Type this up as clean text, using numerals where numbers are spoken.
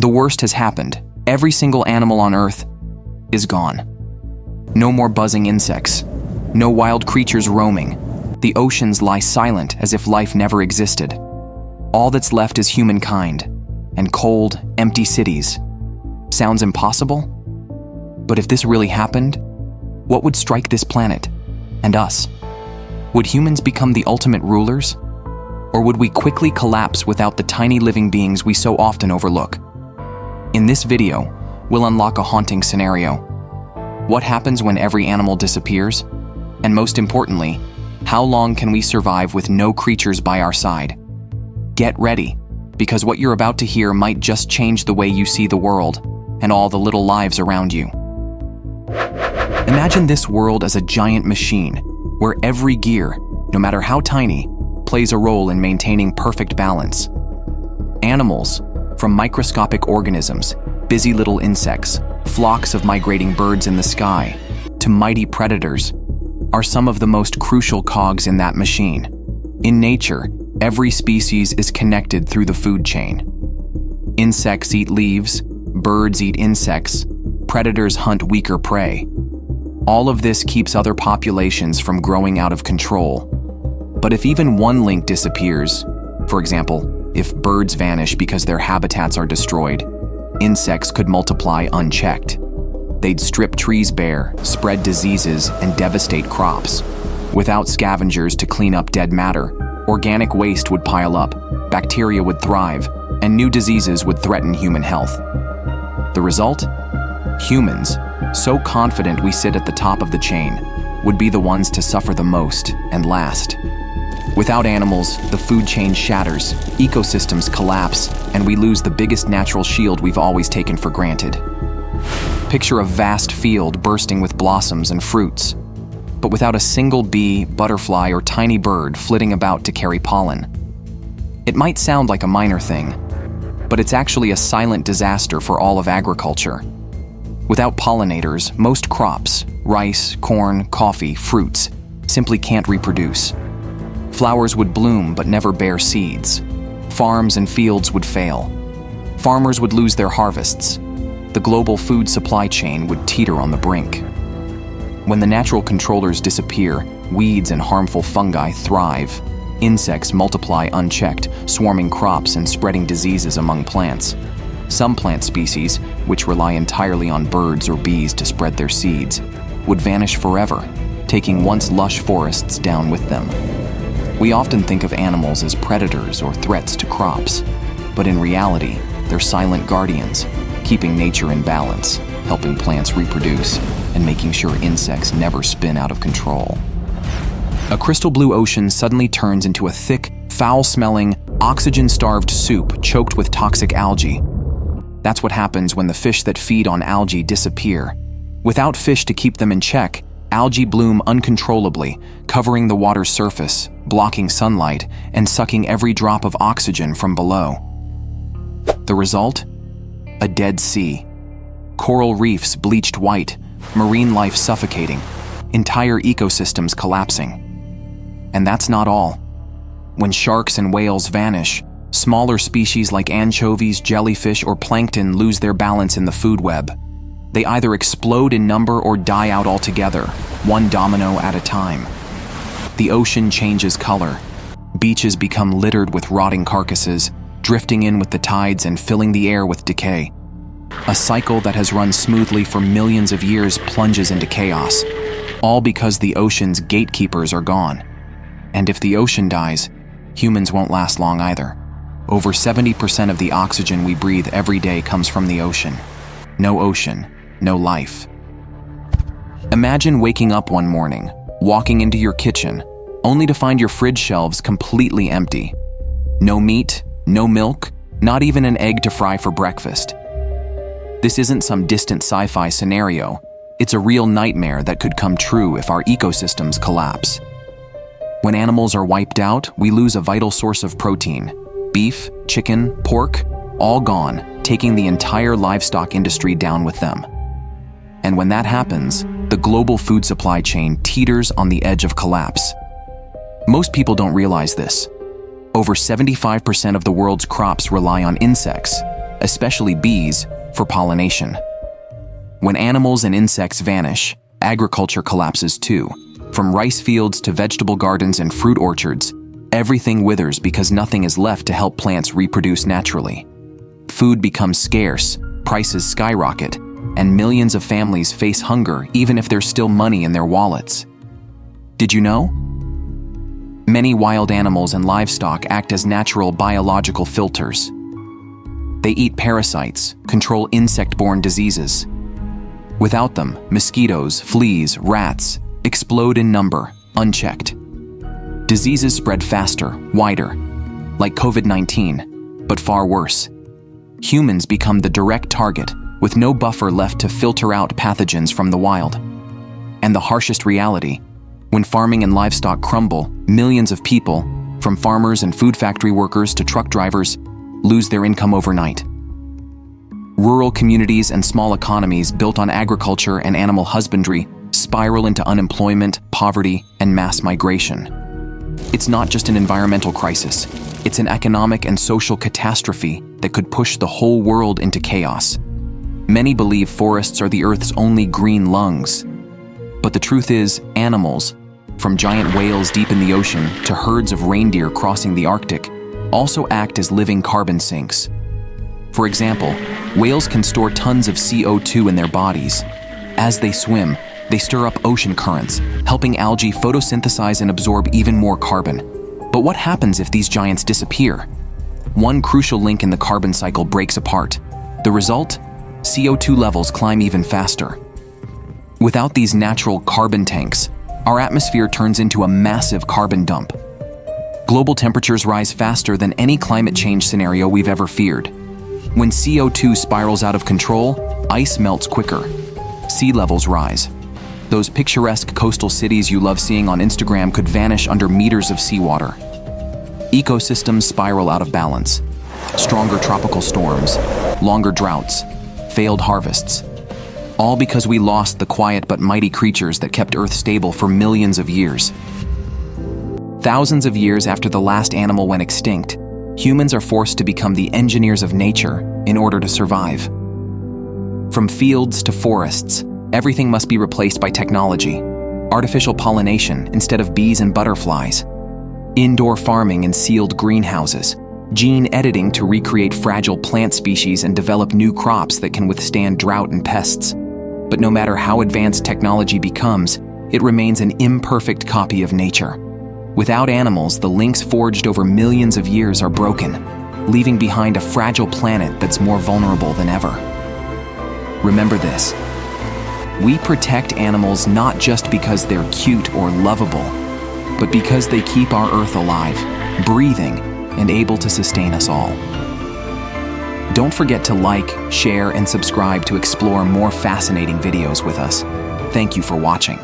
The worst has happened. Every single animal on Earth is gone. No more buzzing insects. No wild creatures roaming. The oceans lie silent as if life never existed. All that's left is humankind and cold, empty cities. Sounds impossible? But if this really happened, what would strike this planet and us? Would humans become the ultimate rulers? Or would we quickly collapse without the tiny living beings we so often overlook? In this video, we'll unlock a haunting scenario. What happens when every animal disappears? And most importantly, how long can we survive with no creatures by our side? Get ready, because what you're about to hear might just change the way you see the world and all the little lives around you. Imagine this world as a giant machine, where every gear, no matter how tiny, plays a role in maintaining perfect balance. Animals, from microscopic organisms, busy little insects, flocks of migrating birds in the sky, to mighty predators, are some of the most crucial cogs in that machine. In nature, every species is connected through the food chain. Insects eat leaves, birds eat insects, predators hunt weaker prey. All of this keeps other populations from growing out of control. But if even one link disappears, for example, if birds vanish because their habitats are destroyed, insects could multiply unchecked. They'd strip trees bare, spread diseases, and devastate crops. Without scavengers to clean up dead matter, organic waste would pile up, bacteria would thrive, and new diseases would threaten human health. The result? Humans, so confident we sit at the top of the chain, would be the ones to suffer the most and last. Without animals, the food chain shatters, ecosystems collapse, and we lose the biggest natural shield we've always taken for granted. Picture a vast field bursting with blossoms and fruits, but without a single bee, butterfly, or tiny bird flitting about to carry pollen. It might sound like a minor thing, but it's actually a silent disaster for all of agriculture. Without pollinators, most crops, rice, corn, coffee, fruits, simply can't reproduce. Flowers would bloom but never bear seeds. Farms and fields would fail. Farmers would lose their harvests. The global food supply chain would teeter on the brink. When the natural controllers disappear, weeds and harmful fungi thrive. Insects multiply unchecked, swarming crops and spreading diseases among plants. Some plant species, which rely entirely on birds or bees to spread their seeds, would vanish forever, taking once lush forests down with them. We often think of animals as predators or threats to crops, but in reality, they're silent guardians, keeping nature in balance, helping plants reproduce, and making sure insects never spin out of control. A crystal blue ocean suddenly turns into a thick, foul-smelling, oxygen-starved soup choked with toxic algae. That's what happens when the fish that feed on algae disappear. Without fish to keep them in check, algae bloom uncontrollably, covering the water's surface, blocking sunlight, and sucking every drop of oxygen from below. The result? A dead sea. Coral reefs bleached white, marine life suffocating, entire ecosystems collapsing. And that's not all. When sharks and whales vanish, smaller species like anchovies, jellyfish, or plankton lose their balance in the food web. They either explode in number or die out altogether, one domino at a time. The ocean changes color. Beaches become littered with rotting carcasses, drifting in with the tides and filling the air with decay. A cycle that has run smoothly for millions of years plunges into chaos, all because the ocean's gatekeepers are gone. And if the ocean dies, humans won't last long either. Over 70% of the oxygen we breathe every day comes from the ocean. No ocean, no life. Imagine waking up one morning, walking into your kitchen, only to find your fridge shelves completely empty. No meat, no milk, not even an egg to fry for breakfast. This isn't some distant sci-fi scenario. It's a real nightmare that could come true if our ecosystems collapse. When animals are wiped out, we lose a vital source of protein. Beef, chicken, pork, all gone, taking the entire livestock industry down with them. And when that happens, the global food supply chain teeters on the edge of collapse. Most people don't realize this. Over 75% of the world's crops rely on insects, especially bees, for pollination. When animals and insects vanish, agriculture collapses too. From rice fields to vegetable gardens and fruit orchards, everything withers because nothing is left to help plants reproduce naturally. Food becomes scarce, prices skyrocket, and millions of families face hunger even if there's still money in their wallets. Did you know? Many wild animals and livestock act as natural biological filters. They eat parasites, control insect-borne diseases. Without them, mosquitoes, fleas, rats explode in number, unchecked. Diseases spread faster, wider, like COVID-19, but far worse. Humans become the direct target, with no buffer left to filter out pathogens from the wild. And the harshest reality, when farming and livestock crumble, millions of people, from farmers and food factory workers to truck drivers, lose their income overnight. Rural communities and small economies built on agriculture and animal husbandry spiral into unemployment, poverty, and mass migration. It's not just an environmental crisis, it's an economic and social catastrophe that could push the whole world into chaos. Many believe forests are the Earth's only green lungs. But the truth is, animals, from giant whales deep in the ocean to herds of reindeer crossing the Arctic, also act as living carbon sinks. For example, whales can store tons of CO2 in their bodies. As they swim, they stir up ocean currents, helping algae photosynthesize and absorb even more carbon. But what happens if these giants disappear? One crucial link in the carbon cycle breaks apart. The result? CO2 levels climb even faster. Without these natural carbon tanks, our atmosphere turns into a massive carbon dump. Global temperatures rise faster than any climate change scenario we've ever feared. When CO2 spirals out of control, ice melts quicker. Sea levels rise. Those picturesque coastal cities you love seeing on Instagram could vanish under meters of seawater. Ecosystems spiral out of balance. Stronger tropical storms, longer droughts, failed harvests. All because we lost the quiet but mighty creatures that kept Earth stable for millions of years. Thousands of years after the last animal went extinct, humans are forced to become the engineers of nature in order to survive. From fields to forests, everything must be replaced by technology. Artificial pollination instead of bees and butterflies. Indoor farming in sealed greenhouses. Gene editing to recreate fragile plant species and develop new crops that can withstand drought and pests. But no matter how advanced technology becomes, it remains an imperfect copy of nature. Without animals, the links forged over millions of years are broken, leaving behind a fragile planet that's more vulnerable than ever. Remember this. We protect animals not just because they're cute or lovable, but because they keep our Earth alive, breathing, and able to sustain us all. Don't forget to like, share, and subscribe to explore more fascinating videos with us. Thank you for watching.